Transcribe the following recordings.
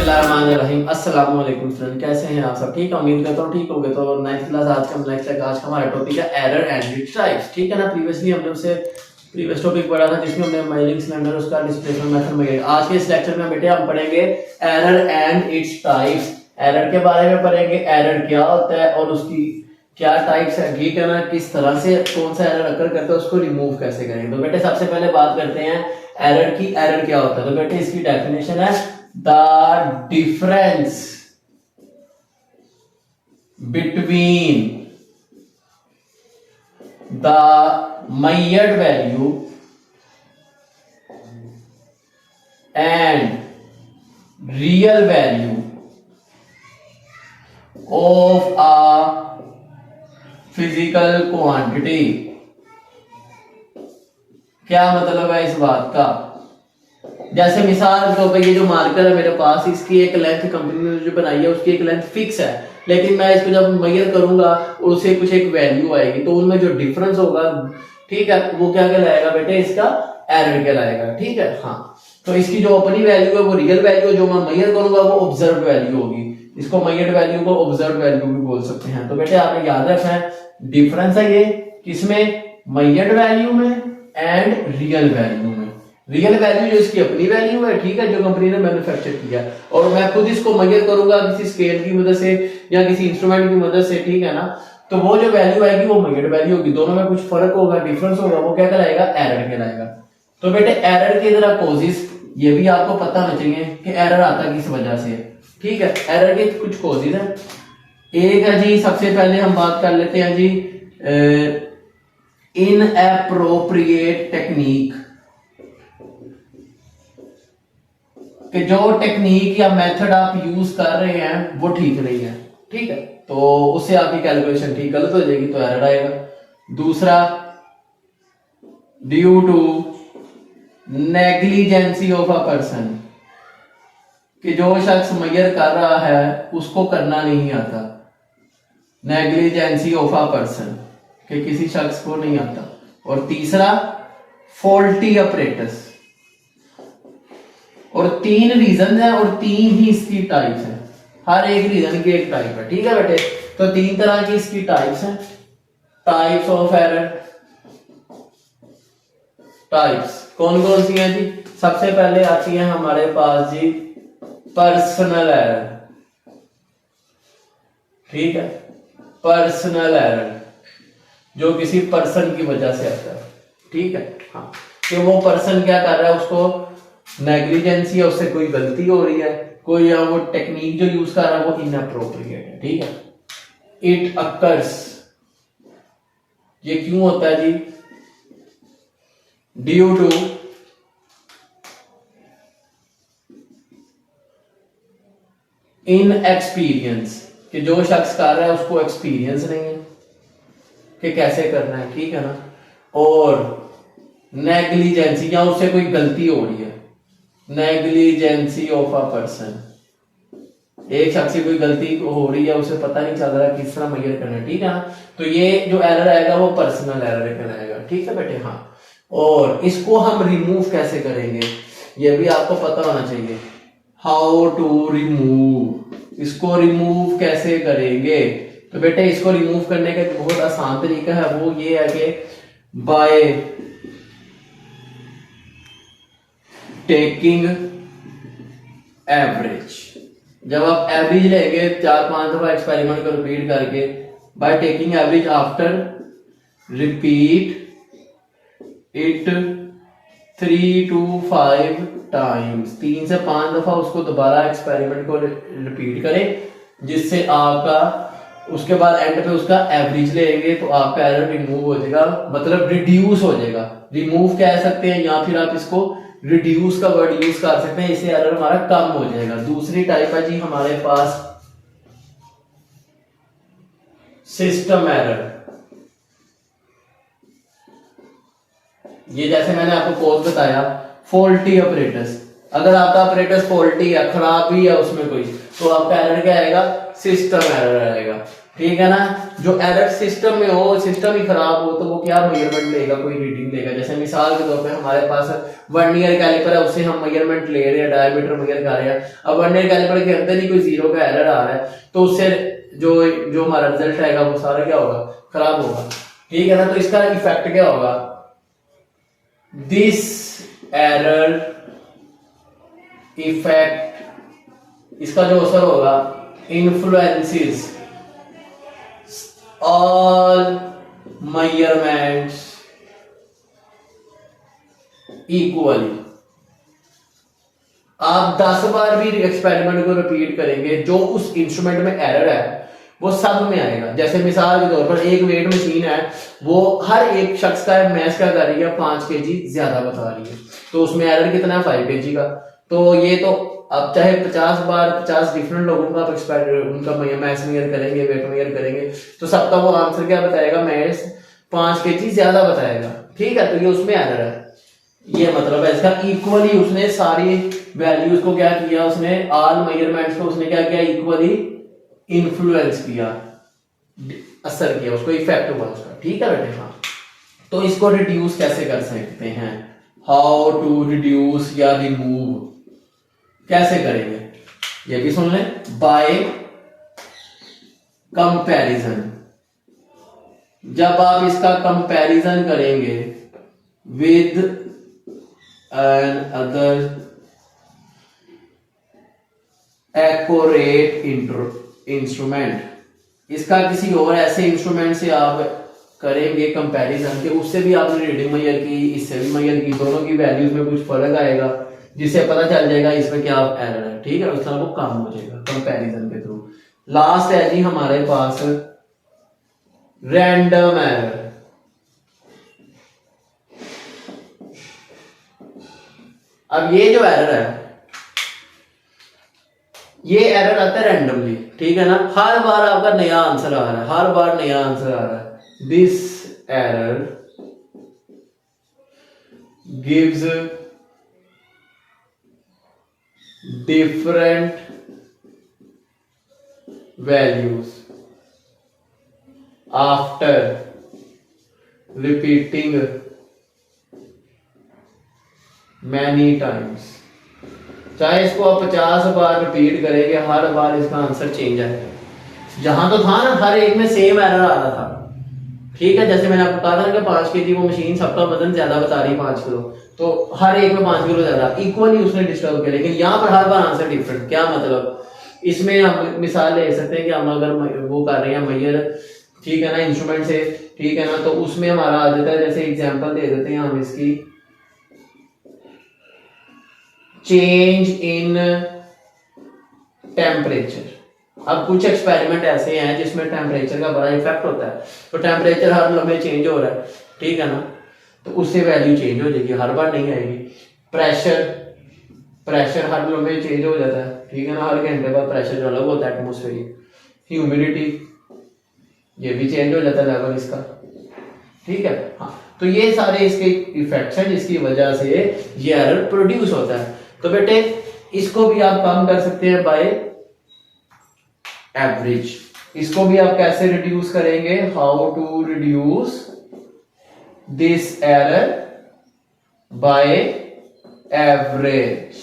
बिस्मिल्लाहिर्रहमानिर्रहीम। अस्सलाम वालेकुम स्टूडेंट, कैसे हैं आप सब? ठीक है, उम्मीद करता हूँ ठीक होंगे। तो 9th क्लास आज का नेक्स्ट आज का हमारा टॉपिक है एरर एंड इट्स टाइप्स। ठीक है ना, प्रीवियसली हमने उससे प्रीवियस टॉपिक पढ़ा था जिसमें हमने माइलिंग सिलेंडर उसका डिस्प्लेसमेंट मेथड में। आज के इस लेक्चर में बेटे हम पढ़ेंगे error and its types. Error के बारे में पढ़ेंगे, एरर क्या होता है और उसकी क्या टाइप्स है, ठीक है ना, किस तरह से कौन सा एरर अकर करता है उसको रिमूव कैसे करेंगे। तो बेटे सबसे पहले बात करते हैं एरर की। एरर क्या होता है? तो बेटे इसकी डेफिनेशन है the difference between the measured value and real value of a physical quantity। क्या मतलब है इस बात का? जैसे मिसाल के तौर पर ये जो मार्कर है मेरे पास, इसकी एक लेंथ कंपनी ने जो बनाई है उसकी एक लेंथ फिक्स है, लेकिन मैं इसको जब मेजर करूंगा और उससे कुछ एक वैल्यू आएगी तो उनमें जो डिफरेंस होगा, ठीक है, वो क्या कहलाएगा बेटे? इसका एरर कहलाएगा। ठीक है, हाँ। तो इसकी जो अपनी वैल्यू है वो रियल वैल्यू, जो मैं मेजर करूंगा वो ऑब्जर्व वैल्यू होगी। इसको मेजर्ड वैल्यू को ऑब्जर्व वैल्यू भी बोल सकते हैं। तो बेटे आपने याद रखना है डिफरेंस है ये किसमें? मेजर्ड वैल्यू में एंड रियल वैल्यू में। रियल वैल्यू जो इसकी अपनी वैल्यू है, ठीक है, जो कंपनी ने मैन्युफैक्चर किया, और मैं खुद इसको मेजर करूंगा किसी स्केल की मदद से या किसी इंस्ट्रूमेंट की मदद से, ठीक है ना, तो वो जो वैल्यू आएगी वो मेजर्ड वैल्यू होगी। दोनों में कुछ फर्क होगा, डिफरेंस होगा, वो क्या कहलाएगा? एरर कहलाएगा। तो बेटे एरर के जरा कॉजेस ये भी आपको पता होना चाहिए कि एरर आता किस वजह से। ठीक है, एरर के कुछ कॉजेस हैं। एक है जी, सबसे पहले हम बात कर लेते हैं जी इनएप्रोप्रिएट टेक्निक, कि जो टेक्निक या मेथड आप यूज कर रहे हैं वो ठीक नहीं है। ठीक है, तो उससे आपकी कैलकुलेशन ठीक गलत हो जाएगी तो एरर आएगा। दूसरा, due to negligence of a person, कि जो शख्स मेजर कर रहा है उसको करना नहीं आता। नेग्लिजेंसी ऑफ अ पर्सन, कि किसी शख्स को नहीं आता। और तीसरा, फॉल्टी अपरेटस। और तीन रीजन है और तीन ही इसकी टाइप्स है। हर एक रीजन की एक टाइप है। ठीक है बेटे, तो तीन तरह की इसकी टाइप्स हैं। टाइप्स ऑफ एरर, टाइप्स कौन कौन सी हैं जी? सबसे पहले आती है हमारे पास जी पर्सनल एरर। ठीक है, पर्सनल एरर जो किसी पर्सन की वजह से आता है। ठीक है, हाँ, कि वो पर्सन क्या कर रहा है, उसको नेग्लिजेंसी है, उससे कोई गलती हो रही है, कोई या वो टेक्निक जो यूज कर रहा है वो इनअप्रोप्रिएट है। ठीक है, इट अकर्स, ये क्यों होता है जी? ड्यू टू इनएक्सपीरियंस, कि जो शख्स कर रहा है उसको एक्सपीरियंस नहीं है कि कैसे करना है। ठीक है ना। और नेग्लिजेंसी, या उससे कोई गलती हो रही है। नेग्लिजेंसी ऑफ अ पर्सन, एक शख्स से कोई गलती हो रही है, उसे पता नहीं चल रहा किस तरह मेजर करना है। ठीक है ना, तो ये जो एरर आएगा वो पर्सनल एरर कहलाएगा। ठीक है बेटे, हाँ। और इसको हम रिमूव कैसे करेंगे ये भी आपको पता होना चाहिए। हाउ टू रिमूव, इसको रिमूव कैसे करेंगे? तो बेटे इसको रिमूव करने का एक बहुत आसान तरीका है, वो ये है कि बाय टेकिंग एवरेज। जब आप एवरेज लेंगे 4-5 दफा एक्सपेरिमेंट को रिपीट करके, by taking average after repeat it 3 to 5 times, 3 से 5 दफा उसको दोबारा एक्सपेरिमेंट को रिपीट करें, जिससे आपका उसके बाद एंड पे उसका एवरेज लेंगे तो आपका एरर रिमूव हो जाएगा, मतलब रिड्यूस हो जाएगा। रिमूव कह सकते हैं या फिर आप इसको रिड्यूस का वर्ड यूज कर सकते हैं, इससे एरर हमारा कम हो जाएगा। दूसरी टाइप है जी हमारे पास सिस्टम एरर। ये जैसे मैंने आपको कोड बताया, फॉल्टी ऑपरेटर्स। अगर आपका ऑपरेटर्स फॉल्टी है, खराबी है उसमें कोई, तो आपका एरर क्या आएगा? सिस्टम एरर आएगा। ठीक है ना। जो एरर सिस्टम में हो, सिस्टम ही खराब हो, तो वो क्या मेजरमेंट लेगा, कोई रीडिंग लेगा। जैसे मिसाल के तौर पे हमारे पास वर्नियर कैलिपर है, उससे हम मेजरमेंट ले रहे हैं, डायमीटर मेजर कर रहे हैं। अब वर्नियर कैलिपर के अंदर ही कोई जीरो का एरर आ रहा है, तो उससे जो जो हमारा रिजल्ट आएगा वो सारा क्या होगा, खराब होगा। ठीक है ना। तो इसका इफेक्ट क्या होगा, दिस एरर इफेक्ट, इसका जो असर होगा, इन्फ्लुएंसेस all measurements equally। आप 10 बार भी एक्सपेरिमेंट को रिपीट करेंगे, जो उस इंस्ट्रूमेंट में एरर है वो सब में आएगा। जैसे मिसाल के तौर पर एक वेट मशीन है, वो हर एक शख्स का मैच क्या कर रही है, 5 kg ज्यादा बता रही है, तो उसमें एरर कितना है, 5 kg का। तो ये तो आप चाहे 50 बार 50 डिफरेंट लोगों का आप उनका मैथ्स मेजर करेंगे, वेट मेजर करेंगे, तो सबका वो आंसर क्या बताएगा, मैथ्स 5 kg ज्यादा बताएगा। ठीक है। तो ये उसमें एरर है, ये मतलब है इसका। इक्वली उसने सारी वैल्यूज को क्या किया, उसने ऑल मेजरमेंट्स को उसने क्या किया, इक्वली इन्फ्लुएंस किया, असर किया, उसको इफेक्ट हुआ उसका। ठीक है बेटे। हाँ, तो इसको रिड्यूस कैसे कर सकते हैं, हाउ टू रिड्यूस या रिमूव कैसे करेंगे, ये भी सुन लें। बाय कंपैरिजन, जब आप इसका कंपैरिजन करेंगे with another accurate instrument, इसका किसी और ऐसे इंस्ट्रूमेंट से आप करेंगे कंपैरिजन के, उससे भी आपने रीडिंग मेजर की, इससे भी मेजर की, दोनों की वैल्यूज में कुछ फर्क आएगा, जिससे पता चल जाएगा इसमें क्या एरर है। ठीक है। उस तरह वो काम हो जाएगा कंपैरिजन के थ्रू। लास्ट है जी हमारे पास रैंडम एरर। अब ये जो एरर है, ये एरर आता है रैंडमली। ठीक है ना। हर बार आपका नया आंसर आ रहा है, हर बार नया आंसर आ रहा है। This error gives different values after repeating many times। चाहे इसको आप 50 बार रिपीट करेंगे, हर बार इसका आंसर चेंज आएगा। जहां तो था ना हर एक में सेम एरर आ रहा था। ठीक है। जैसे मैंने आपको कहा था ना कि 5 kg वो मशीन सबका वजन ज्यादा बता रही है, 5 किलो, तो हर एक में 5 किलो ज्यादा, इक्वली उसने डिस्टर्ब किया। लेकिन यहाँ पर हर बार आंसर डिफरेंट। क्या मतलब, इसमें हम मिसाल ले सकते हैं कि हम अगर वो कर रहे हैं मेजर, ठीक है ना, इंस्ट्रूमेंट से, ठीक है ना, तो उसमें हमारा आ जाता है, जैसे एग्जांपल दे देते हैं हम इसकी, चेंज इन टेम्परेचर। अब कुछ एक्सपेरिमेंट ऐसे हैं जिसमें टेम्परेचर का बड़ा इफेक्ट होता है, तो टेम्परेचर हर लम्हे चेंज हो रहा है, ठीक है ना, तो उससे वैल्यू चेंज हो जाएगी, हर बार नहीं आएगी। प्रेशर हर लम्हे चेंज हो जाता है, ठीक है ना, हर घंटे बाद प्रेशर जो अलग होता है एटमोस्फेरिक। ह्यूमिडिटी ये भी चेंज हो जाता है लेवल इसका, ठीक है। हाँ, तो ये सारे इसके इफेक्ट्स हैं जिसकी वजह से ये एरर प्रोड्यूस होता है। तो बेटे इसको भी आप कम कर सकते हैं बाय एवरेज। इसको भी आप कैसे रिड्यूस करेंगे, how to reduce this error by average.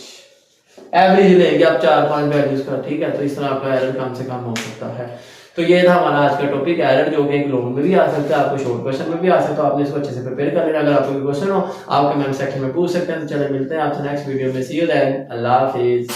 Average लेंगे आप 4-5 वैल्यूज का, ठीक है, तो इस तरह आपका एरर कम से कम हो सकता है। तो ये था हमारा आज का टॉपिक एरर, जो कि एक लॉन्ग में भी आ सकता है, आपको शॉर्ट क्वेश्चन में भी आ सकता है। आपने इसको अच्छे से प्रिपेयर कर लेना। अगर आपको कोई क्वेश्चन हो आप कमेंट सेक्शन में पूछ सकते हैं। तो चलिए मिलते हैं आपसे नेक्स्ट वीडियो में। सी यू देन, अल्लाह हाफिज।